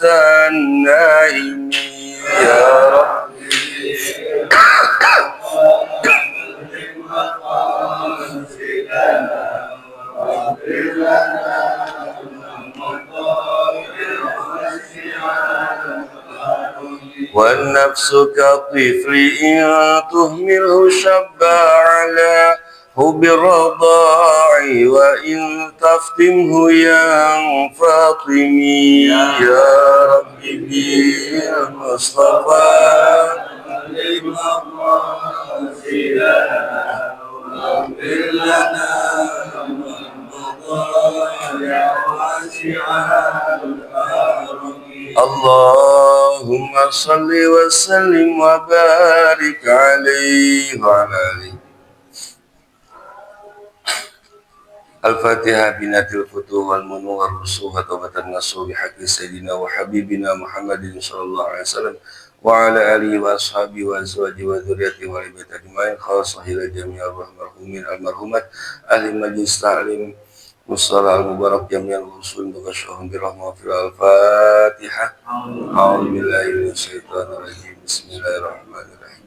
النائمين يا ربي والنفس كالطفل إن تهمله شب على حب الرضاع وإن تفتنه ينفطمي يا ربي المصطفى اللهم صل وسلم وبارك عليه وعلى آله. الفاتحة بنات الفتوح والمنور والرسوخ وتوبة النصوح بحق سيدنا وحبيبنا محمد صلى الله عليه وسلم وعلى آله وأصحابه وأزواجه وذريته وعلى أجمعين خاصة إلى جميع المرحومين المرحومات أهل المجلس تعليم والصلاة المبارك جميع الرسول بغشهم برحمة في الفاتحة. أعوذ بالله من الشيطان الرجيم بسم الله الرحمن الرحيم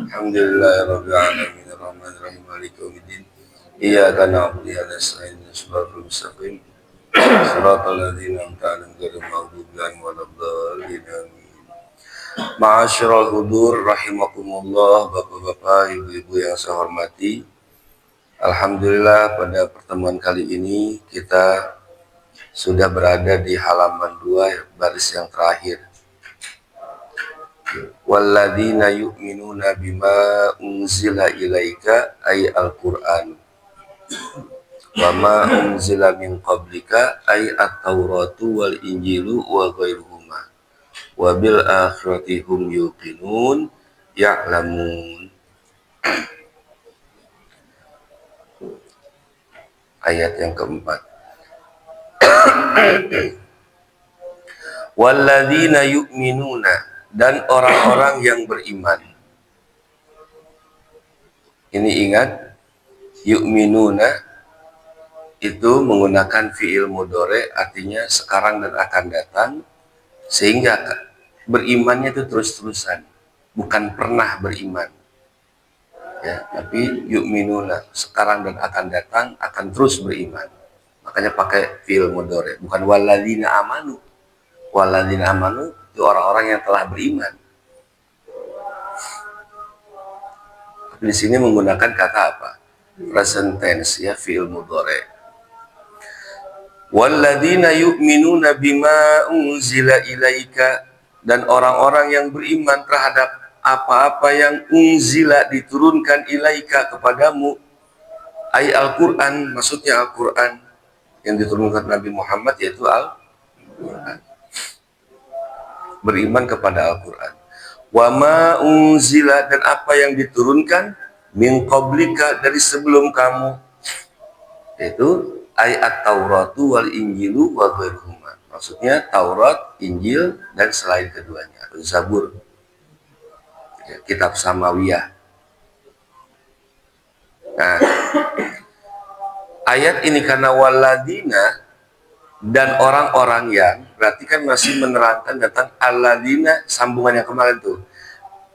الحمد لله رب العالمين الرحمن الرحيم مالك يوم الدين إياك نعبد وإياك نستعين اهدنا الصراط المستقيم صراط الذين أنعمت عليهم غير المغضوب عليهم ولا الضالين آمين. Ma'asyiral hudur rahimakumullah, bapak-bapak, ibu-ibu yang saya hormati. Alhamdulillah pada pertemuan kali ini kita sudah berada di halaman 2 baris yang terakhir. Walladzina yu'minuna bima unzila ilaika ay al-Qur'an wa ma unzila min qablika ay at-tauratu wal injilu wa ghairuhuma wa bil akhirati hum yuqinun ya'lamun. Ayat yang keempat. Walladzina yu'minuna, dan orang-orang yang beriman. Ini ingat, yu'minuna itu menggunakan fi'il mudhari, artinya sekarang dan akan datang, sehingga berimannya itu terus-terusan, bukan pernah beriman. Ya, tapi yu'minuna sekarang dan akan datang, akan terus beriman. Makanya pakai fi'il mudhari, bukan walladzina amanu. Walladzina amanu itu orang-orang yang telah beriman. Di sini menggunakan kata apa? Present tense, ya, fi'il mudhari. Walladzina yu'minuna bima unzila ilaika, dan orang-orang yang beriman terhadap apa-apa yang unzila diturunkan ilaika kepadamu, ay Al-Quran, maksudnya Al-Quran yang diturunkan Nabi Muhammad, yaitu Al-Quran. Beriman kepada Al-Quran. Wa ma unzila, dan apa yang diturunkan min qablika, dari sebelum kamu, yaitu ay at-tauratu wal injilu wa ghairuhuma, maksudnya Taurat, Injil, dan selain keduanya, Zabur, kitab Samawiyah. Nah, ayat ini karena waladina dan orang-orang yang, berarti kan masih menerangkan tentang alladzina, sambungan yang kemarin tuh.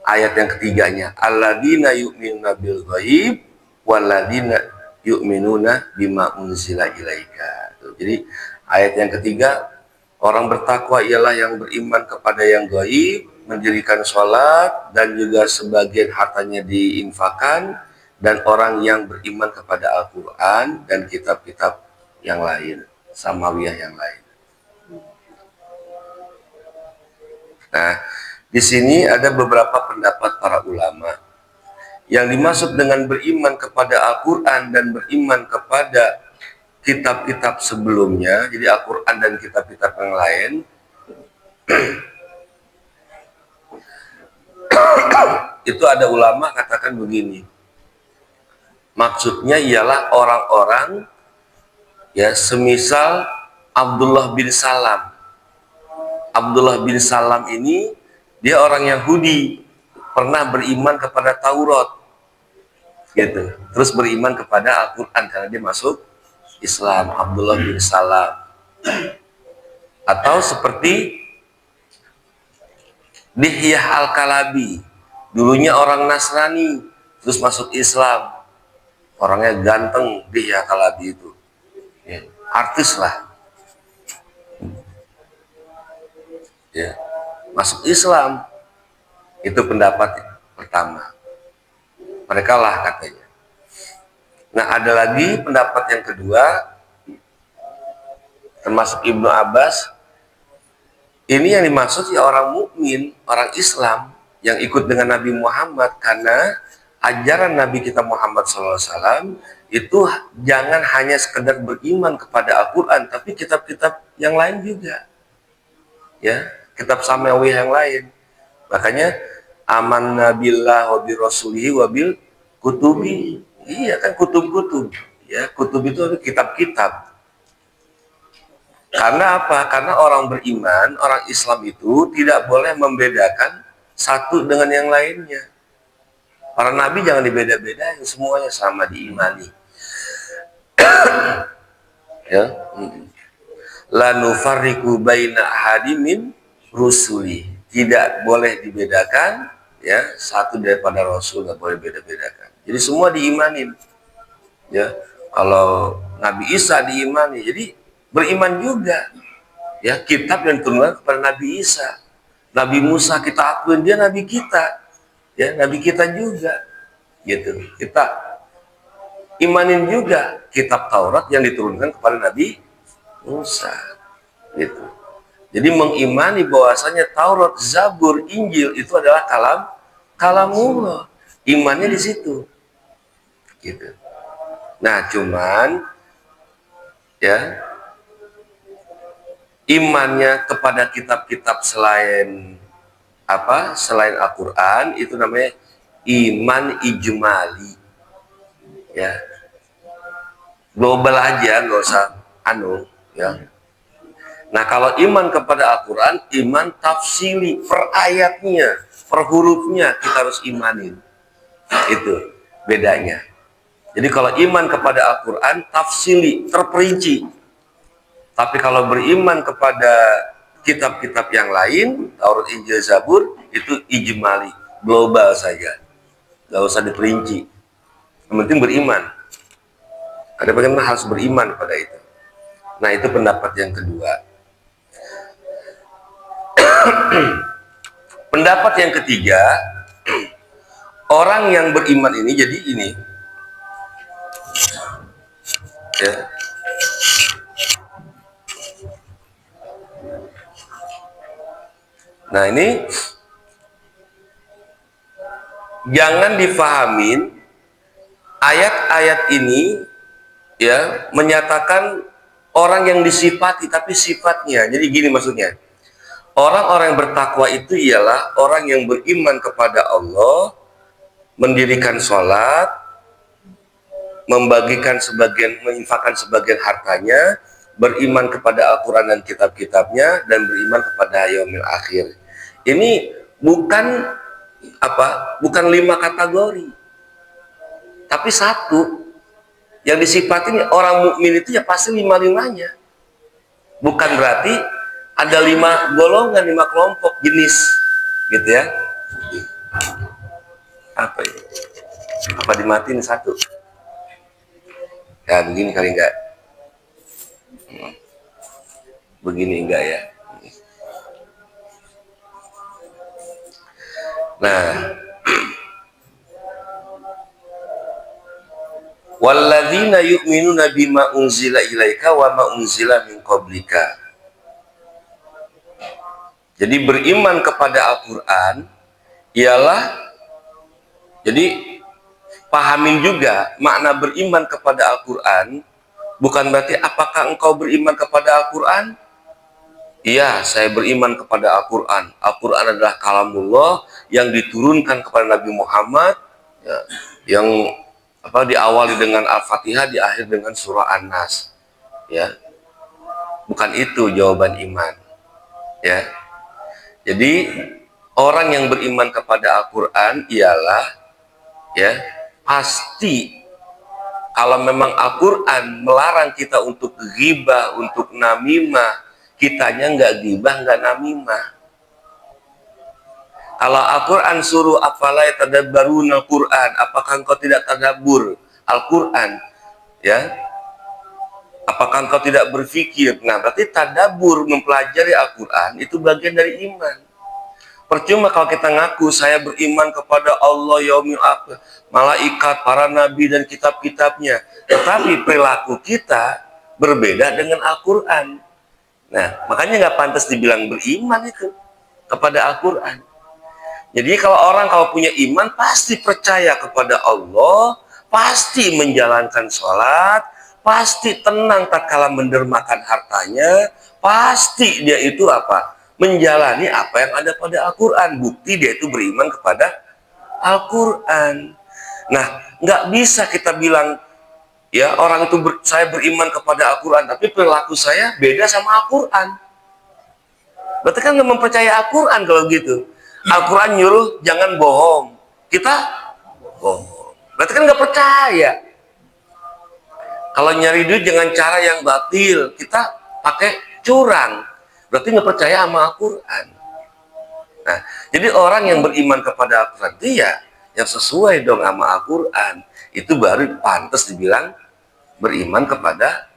Ayat yang ketiganya, alladzina yu'minuna bil ghaib walladzina yu'minuna bima unzila ilaika. Jadi ayat yang ketiga, orang bertakwa ialah yang beriman kepada yang ghaib, mendirikan sholat, dan juga sebagian hartanya diinfakkan, dan orang yang beriman kepada Al-Quran dan kitab-kitab yang lain, Samawiyah yang lain. Nah, di sini ada beberapa pendapat para ulama. Yang dimaksud dengan beriman kepada Al-Quran dan beriman kepada kitab-kitab sebelumnya, jadi Al-Quran dan kitab-kitab yang lain, itu ada ulama katakan begini, maksudnya ialah orang-orang, ya, semisal Abdullah bin Salam. Abdullah bin Salam ini dia orang Yahudi, pernah beriman kepada Taurat, gitu, terus beriman kepada Al-Quran karena dia masuk Islam. Abdullah bin Salam. Atau seperti Dihyah Al-Kalabi, dulunya orang Nasrani, terus masuk Islam. Orangnya ganteng, Dihyah Al-Kalabi itu. Ya, artis lah. Ya, masuk Islam. Itu pendapat pertama. Mereka lah katanya. Nah, ada lagi pendapat yang kedua, termasuk Ibnu Abbas. Ini yang dimaksud ya orang mukmin, orang Islam yang ikut dengan Nabi Muhammad, karena ajaran Nabi kita Muhammad SAW itu jangan hanya sekedar beriman kepada Al-Quran, tapi kitab-kitab yang lain juga, ya, kitab samawi yang lain. Makanya amanna billah wa bi rasulihi wa bil kutubi. Iya kan, kutub-kutub, ya, kutub itu kitab-kitab. Karena apa? Karena orang beriman, orang Islam itu tidak boleh membedakan satu dengan yang lainnya. Para nabi jangan dibeda-bedain, semuanya sama diimani. Ya. La nufarriqu baina ahadimin rusuli. Tidak boleh dibedakan, ya, satu daripada Rasul, nggak boleh beda-bedakan. Jadi semua diimanin. Ya. Kalau Nabi Isa diimani, jadi beriman juga, ya, kitab yang diturunkan kepada Nabi Isa. Nabi Musa kita akuin dia nabi kita, ya, nabi kita juga, gitu. Kita imanin juga kitab Taurat yang diturunkan kepada Nabi Musa, gitu. Jadi mengimani bahwasanya Taurat, Zabur, Injil itu adalah kalamullah. Imannya di situ, gitu. Nah, cuman ya, imannya kepada kitab-kitab selain apa? Selain Al-Qur'an itu namanya iman ijmali. Ya. Global aja, nggak usah ya. Nah, kalau iman kepada Al-Qur'an, iman tafsili, per ayatnya, per hurufnya kita harus imanin. Itu bedanya. Jadi kalau iman kepada Al-Qur'an tafsili, terperinci. Tapi kalau beriman kepada kitab-kitab yang lain, Taurat, Injil, Zabur, itu ijmali, global saja, nggak usah diperinci. Yang penting beriman. Ada bagaimana harus beriman pada itu. Nah, itu pendapat yang kedua. Pendapat yang ketiga, orang yang beriman ini, jadi ini, ya, nah ini jangan difahamin ayat-ayat ini, ya, menyatakan orang yang disifati, tapi sifatnya. Jadi gini maksudnya, orang-orang yang bertakwa itu ialah orang yang beriman kepada Allah, mendirikan sholat, membagikan sebagian, menginfakkan sebagian hartanya, beriman kepada Al-Quran dan kitab-kitabnya, dan beriman kepada yaumil akhir. Ini bukan apa? Bukan 5 kategori, tapi satu yang disifatin orang mukmin itu ya pasti 5-5-nya. Bukan berarti ada 5 golongan, 5 kelompok jenis, gitu ya. Apa ini? Apa dimatiin satu? Ya begini kali enggak? Begini enggak ya? Nah, walladzina yu'minuna bima unzila ilaika wa ma unzila min qablika. Jadi beriman kepada Al-Qur'an ialah, jadi pahamin juga makna beriman kepada Al-Qur'an, bukan berarti apakah engkau beriman kepada Al-Qur'an? Iya, saya beriman kepada Al-Qur'an. Al-Qur'an adalah kalamullah yang diturunkan kepada Nabi Muhammad, ya, yang apa, diawali dengan Al-Fatihah, di akhir dengan surah An-Nas, ya. Bukan itu jawaban iman, ya. Jadi orang yang beriman kepada Al-Qur'an ialah, ya, pasti kalau memang Al-Qur'an melarang kita untuk ghibah, untuk namimah, kitanya nggak ghibah, nggak namimah. Kalau Al-Quran suruh afala yatadabbaruna Al-Quran, apakah engkau tidak tadabbur Al-Quran? Ya, apakah engkau tidak berpikir? Nah, berarti tadabbur mempelajari Al-Quran itu bagian dari iman. Percuma kalau kita ngaku saya beriman kepada Allah, yaumil akhir, malaikat, para nabi dan kitab-kitabnya, tetapi perilaku kita berbeda dengan Al-Quran. Nah, makanya nggak pantas dibilang beriman itu kepada Al-Quran. Jadi kalau punya iman pasti percaya kepada Allah, pasti menjalankan sholat, pasti tenang tatkala mendermakan hartanya, pasti dia itu apa? Menjalani apa yang ada pada Al-Quran. Bukti dia itu beriman kepada Al-Quran. Nah, nggak bisa kita bilang ya orang itu saya beriman kepada Al-Quran, tapi perilaku saya beda sama Al-Quran. Berarti kan nggak mempercayai Al-Quran kalau gitu. Al-Quran nyuruh jangan bohong, kita bohong. Berarti kan nggak percaya. Kalau nyari duit dengan cara yang batil, kita pakai curang. Berarti nggak percaya sama Al-Quran. Nah, jadi orang yang beriman kepada Al-Quran dia yang sesuai dong sama Al-Quran, itu baru pantas dibilang beriman kepada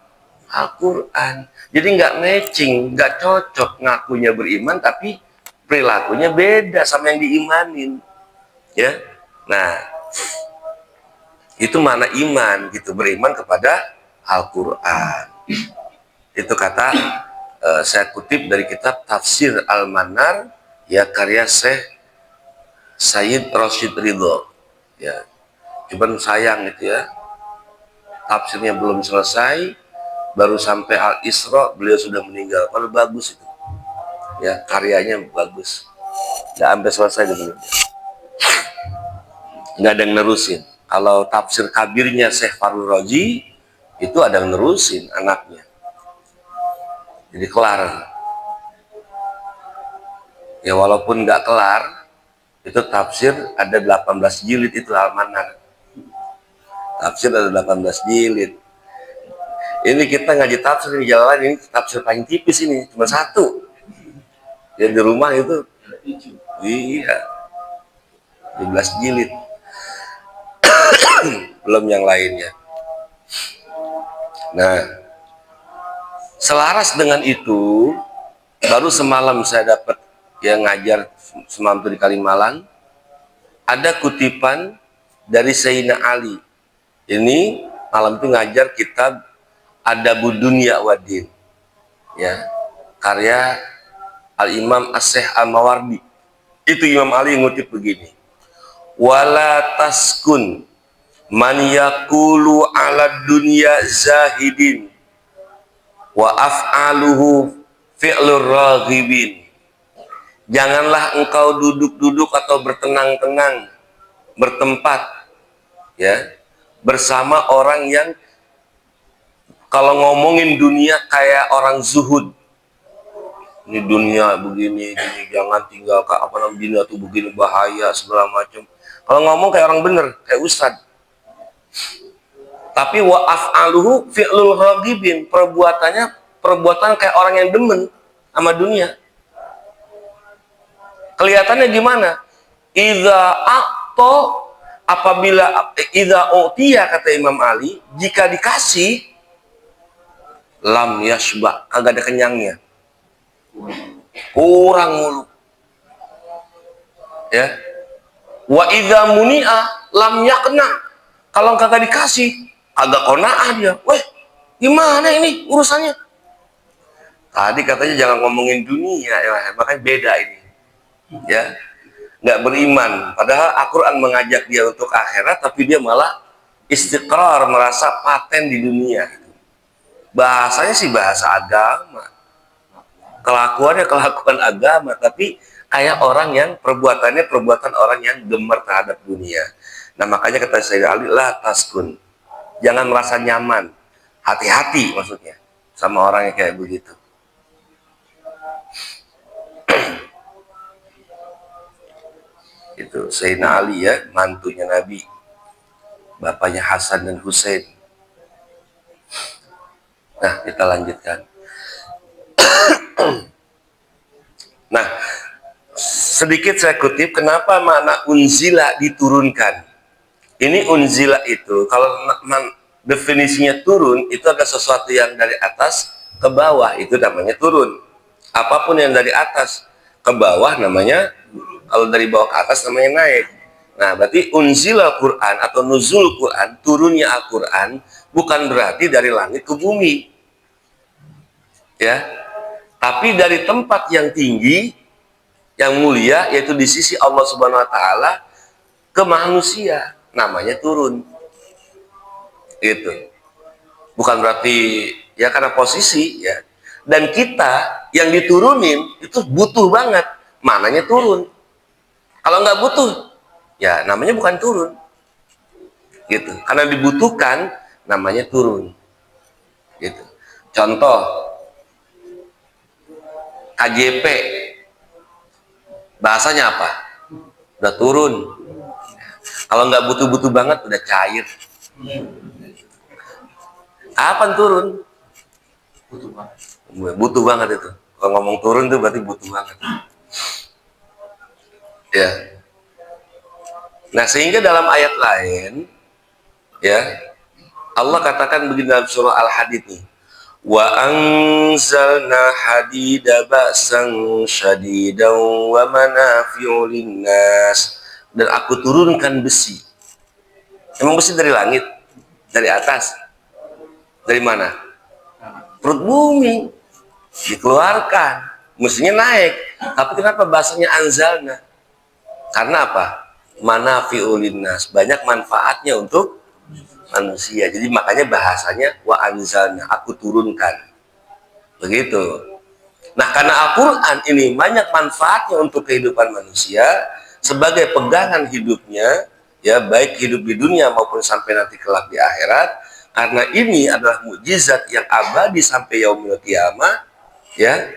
Al-Quran. Jadi nggak matching, nggak cocok ngakunya beriman tapi perilakunya beda sama yang diimanin, ya. Nah, itu mana iman gitu, beriman kepada Al-Quran. Itu kata saya kutip dari kitab Tafsir Al-Manar, ya, karya Syekh Sayyid Rashid Ridho, ya. Cuman sayang itu ya, tafsirnya belum selesai, baru sampai Al-Isra beliau sudah meninggal. Kalau bagus itu, ya, karyanya bagus, nggak sampai selesai dulu, nggak ada yang nerusin. Kalau tafsir kabirnya Syekh Farul Roji itu ada yang nerusin anaknya, jadi kelar. Ya walaupun nggak kelar, itu tafsir ada 18 jilid, itu Al-Manar. Tafsir ada 18 jilid. Ini kita ngaji tafsir di jalan ini tafsir paling tipis ini, cuma satu. Ya di rumah itu, iya, 12 jilid. Belum yang lainnya. Nah, selaras dengan itu, baru semalam saya dapat yang ngajar semalam itu di Kalimalang, ada kutipan dari Sayyidina Ali. Ini malam itu ngajar kitab Adabud Dunya Waddin, ya, karya Al-Imam As-Syekh Al-Mawardi. Itu Imam Ali ngutip begini, wala taskun man yakulu ala dunya zahidin wa af'aluhu fi'lur raghibin. Janganlah engkau duduk-duduk atau bertenang-tenang, bertempat, ya, bersama orang yang kalau ngomongin dunia kayak orang zuhud. Ini dunia begini, gini, jangan tinggal ke apa namanya, dunia tuh begini bahaya segala macam. Kalau ngomong kayak orang bener, kayak ustad. Tapi wa af'aluhu fi'lul raghibin, perbuatannya perbuatan kayak orang yang demen sama dunia. Kelihatannya gimana? Idza aqta, apabila idza utiya, kata Imam Ali, jika dikasih lam yashba, kagak ada kenyangnya, kurang mulu, ya. Wa idza muni'a lam yakna, kalau kagak dikasih agak qanaah dia. Weh, gimana ini urusannya? Tadi katanya jangan ngomongin dunia, ya, makanya beda ini, ya. Nggak beriman, padahal Al-Quran mengajak dia untuk akhirat, tapi dia malah istiqrar, merasa paten di dunia. Bahasanya sih bahasa agama, kelakuannya kelakuan agama, tapi kayak orang yang perbuatannya perbuatan orang yang gemar terhadap dunia. Nah makanya kata Sayyidina Ali, la taskun, jangan merasa nyaman, hati-hati maksudnya sama orang yang kayak begitu. Itu Sayyidina Ali, ya, mantunya Nabi, bapaknya Hasan dan Husain. Nah, kita lanjutkan. Nah, sedikit saya kutip kenapa makna unzila diturunkan. Ini unzila itu kalau definisinya turun itu ada sesuatu yang dari atas ke bawah, itu namanya turun. Apapun yang dari atas ke bawah namanya, kalau dari bawah ke atas namanya naik. Nah, berarti unzila Quran atau nuzul Quran, turunnya Al-Quran, bukan berarti dari langit ke bumi. Ya. Tapi dari tempat yang tinggi, yang mulia, yaitu di sisi Allah Subhanahu wa taala ke manusia, namanya turun. Gitu. Bukan berarti ya karena posisi ya. Dan kita yang diturunin itu butuh banget, mananya turun. Kalau nggak butuh, ya namanya bukan turun. Gitu. Karena dibutuhkan, namanya turun. Gitu. Contoh KJP, bahasanya apa? Udah turun. Kalau nggak butuh-butuh banget, udah cair. Kapan turun? Butuh banget itu. Kalau ngomong turun itu berarti butuh banget. Ya. Nah, sehingga dalam ayat lain, ya, Allah katakan begini dalam surah Al-Hadid nih. Wa anzalna hadida ba'san syadidan wa manafi'u linnas. Dan aku turunkan besi. Emang besi dari langit? Dari atas? Dari mana? Perut bumi. Dikeluarkan. Mestinya naik. Tapi kenapa bahasanya anzalna? Karena apa? Manafi'u linnas. Banyak manfaatnya untuk manusia. Jadi makanya bahasanya wa anzalna, aku turunkan. Begitu. Nah, karena Al-Quran ini banyak manfaatnya untuk kehidupan manusia sebagai pegangan hidupnya, ya, baik hidup di dunia maupun sampai nanti kelak di akhirat. Karena ini adalah mukjizat yang abadi sampai yaumil qiyamah, ya,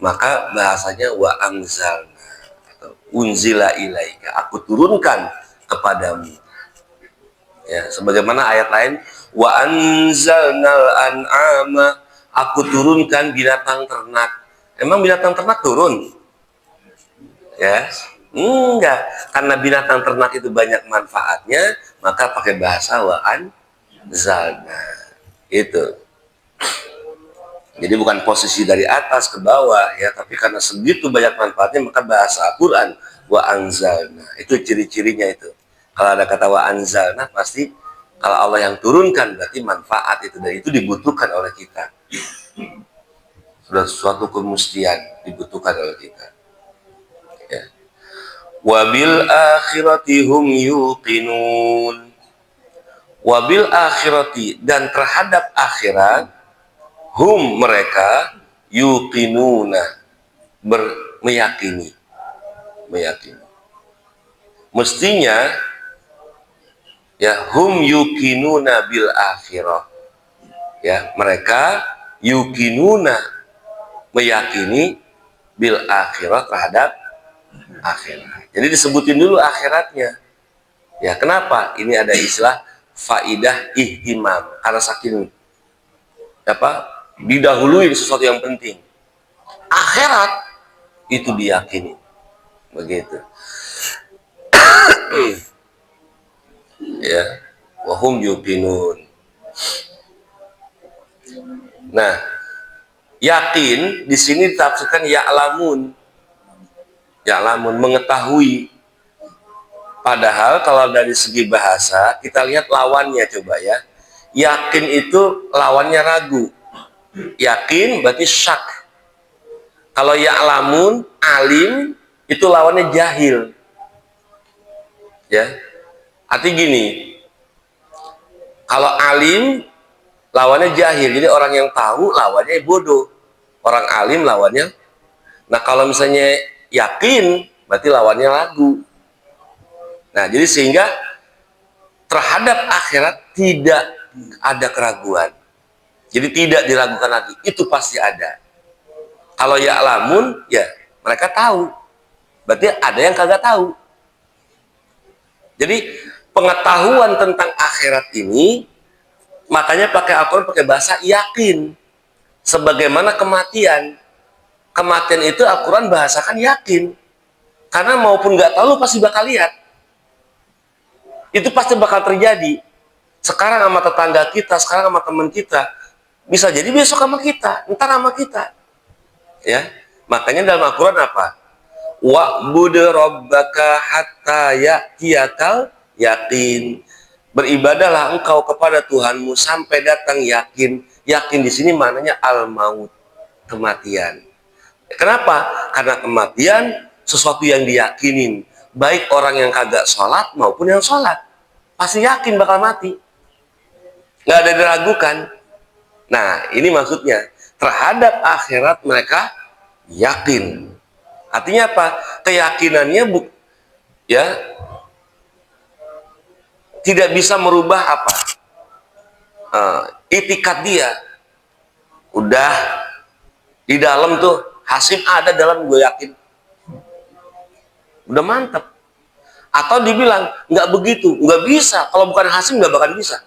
maka bahasanya wa anzalna atau unzila ilaika, aku turunkan kepadamu. Ya, sebagaimana ayat lain, wa anzalnal an'ama, aku turunkan binatang ternak. Emang binatang ternak turun? Ya, enggak. Karena binatang ternak itu banyak manfaatnya, maka pakai bahasa wa anzalna. Itu. Jadi bukan posisi dari atas ke bawah ya, tapi karena segitu banyak manfaatnya maka bahasa Al-Qur'an wa anzalna. Itu ciri-cirinya itu. Kalau ada kata wa anzalna, pasti kalau Allah yang turunkan berarti manfaat itu, dan itu dibutuhkan oleh kita. Sudah suatu kemustian dibutuhkan oleh kita. Ya. Wabil akhirati hum yuqinun. Wabil akhirati, dan terhadap akhirat, hum mereka, yuqinuna, meyakini. Mestinya ya, hum yuqinuna bil akhirah, ya, mereka yuqinuna, meyakini, bil akhirah, terhadap akhirat. Jadi disebutin dulu akhiratnya. Ya, kenapa? Ini ada istilah faidah ihtimam, karena saking didahului sesuatu yang penting. Akhirat itu diyakini. Begitu. Ya, wahum yuqinun. Nah, yakin di sini ditafsirkan ya'lamun. Ya'lamun, mengetahui. Padahal kalau dari segi bahasa kita lihat lawannya, coba ya. Yakin itu lawannya ragu. Yakin berarti syak. Kalau ya'lamun, alim, itu lawannya jahil. Ya. Arti gini, kalau alim lawannya jahil, jadi orang yang tahu lawannya bodoh, orang alim lawannya. Nah, kalau misalnya yakin berarti lawannya ragu. Nah, jadi sehingga terhadap akhirat tidak ada keraguan, jadi tidak diragukan lagi, itu pasti ada. Kalau ya'lamun, ya mereka tahu, berarti ada yang kagak tahu. Jadi pengetahuan tentang akhirat ini, makanya pakai Al-Quran pakai bahasa yakin. Sebagaimana kematian. Kematian itu Al-Quran bahasakan yakin. Karena maupun nggak tahu, lu pasti bakal lihat. Itu pasti bakal terjadi. Sekarang sama tetangga kita, sekarang sama teman kita, bisa jadi besok sama kita, ntar sama kita. Ya, makanya dalam Al-Quran apa? Wa'bud rabbaka hatta ya'tiyakal yakin. Beribadahlah engkau kepada Tuhanmu sampai datang yakin. Yakin di sini maknanya al-maut, kematian. Kenapa? Karena kematian sesuatu yang diyakinin. Baik orang yang kagak sholat maupun yang sholat, pasti yakin bakal mati. Nggak ada diragukan. Nah, ini maksudnya. Terhadap akhirat mereka yakin. Artinya apa? Keyakinannya tidak bisa merubah apa? Itikad dia. Udah di dalam tuh, Hasim ada dalam, gue yakin. Udah mantep. Atau dibilang, nggak begitu, nggak bisa. Kalau bukan Hasim nggak bakal bisa.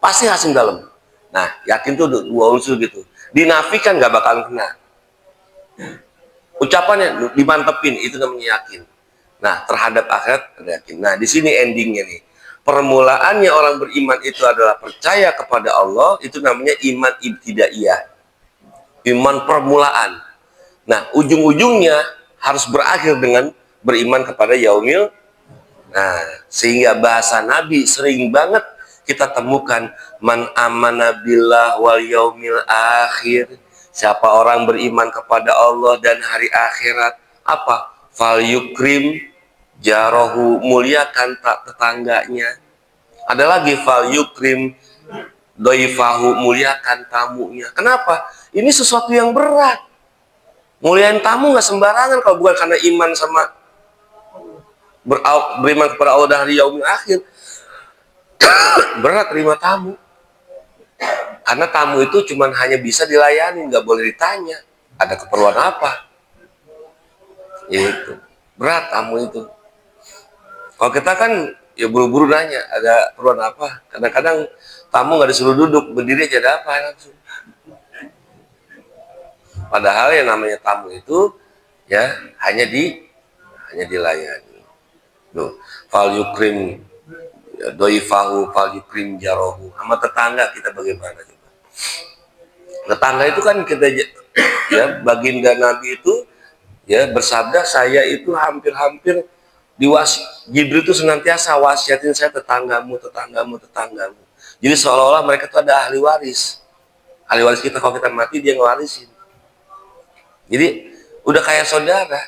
Pasti Hasim dalam. Nah, yakin tuh dua unsur gitu. Dinafikan nggak bakal kena. Ucapannya dimantepin, itu namanya yakin. Nah, terhadap akhirat yakin. Nah, di sini endingnya nih. Permulaannya orang beriman itu adalah percaya kepada Allah, itu namanya iman ibtidaiyah. Iman permulaan. Nah, ujung-ujungnya harus berakhir dengan beriman kepada yaumil. Nah, sehingga bahasa Nabi sering banget kita temukan, man amana billah wal yaumil akhir. Siapa orang beriman kepada Allah dan hari akhirat, apa? Fal yukrim jarohu, muliakan tetangganya. Ada lagi fal yukrim doifahu, muliakan tamunya. Kenapa? Ini sesuatu yang berat. Muliain tamu nggak sembarangan kalau bukan karena iman sama beriman kepada Allah dan hari yaumil akhir. Berat terima tamu. Karena tamu itu cuma hanya bisa dilayani, nggak boleh ditanya ada keperluan apa. Itu berat tamu itu. Kalau kita kan ya buru-buru nanya ada keperluan apa. Kadang-kadang tamu nggak disuruh duduk, berdiri aja ada apa langsung. Padahal yang namanya tamu itu ya hanya dilayani. Tuh, fal yukrim doifahu fal yukrim jarohu. Sama tetangga kita bagaimana coba? Tetangga itu kan kita ya, baginda Nabi itu ya bersabda, saya itu hampir-hampir Jibril itu senantiasa wasiatin saya tetanggamu. Jadi seolah-olah mereka itu ada ahli waris kita. Kalau kita mati dia ngewarisin. Jadi udah kayak saudara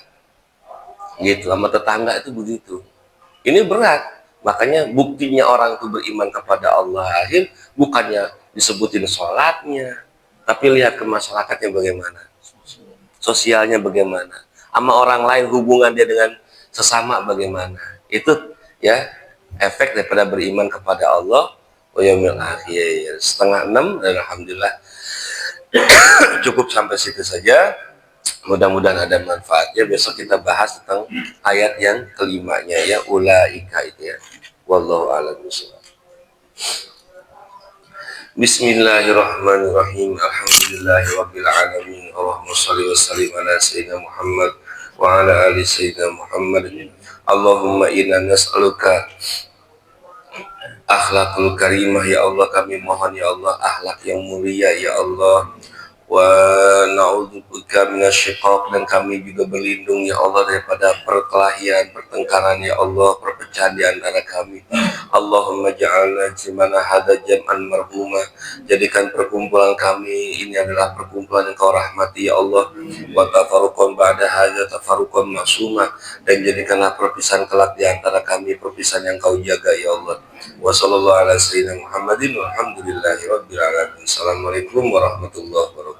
gitu. Sama tetangga itu begitu. Ini berat. Makanya buktinya orang itu beriman kepada Allah akhir bukannya disebutin sholatnya, tapi lihat ke masyarakatnya bagaimana, sosialnya bagaimana, sama orang lain hubungan dia dengan sesama bagaimana. Itu ya efek daripada beriman kepada Allah wa yaumil akhir. 5:30 dan alhamdulillah cukup sampai situ saja. Mudah-mudahan ada manfaatnya. Besok kita bahas tentang ayat yang kelimanya ya, ulaika itu ya. Wallahu a'lam bishawab. Bismillahirrahmanirrahim. Alhamdulillahirabbil alamin. Allahumma shalli wa sallim ala sayyidina Muhammad wa ala ali sayyidina Muhammad. Allahumma inna nas'aluka akhlakul karimah ya Allah, kami mohon ya Allah akhlak yang mulia ya Allah. Wa na'udzubika minasyiqaq, dan kami juga berlindung ya Allah daripada perkelahian, pertengkaran ya Allah, perpecahan di antara kami. Allahumma ja'alna jimana hadza jam'an marhuma, jadikan perkumpulan kami ini adalah perkumpulan yang Kau rahmati ya Allah. Wa tafarruqan ba'da hadza tafarruqan ma'suma, dan jadikanlah perpisahan kelak di antara kami perpisahan yang Kau jaga ya Allah. Wa sallallahu ala sayyidina Muhammadin walhamdulillahi rabbil alamin. Assalamualaikum warahmatullahi wabarakatuh.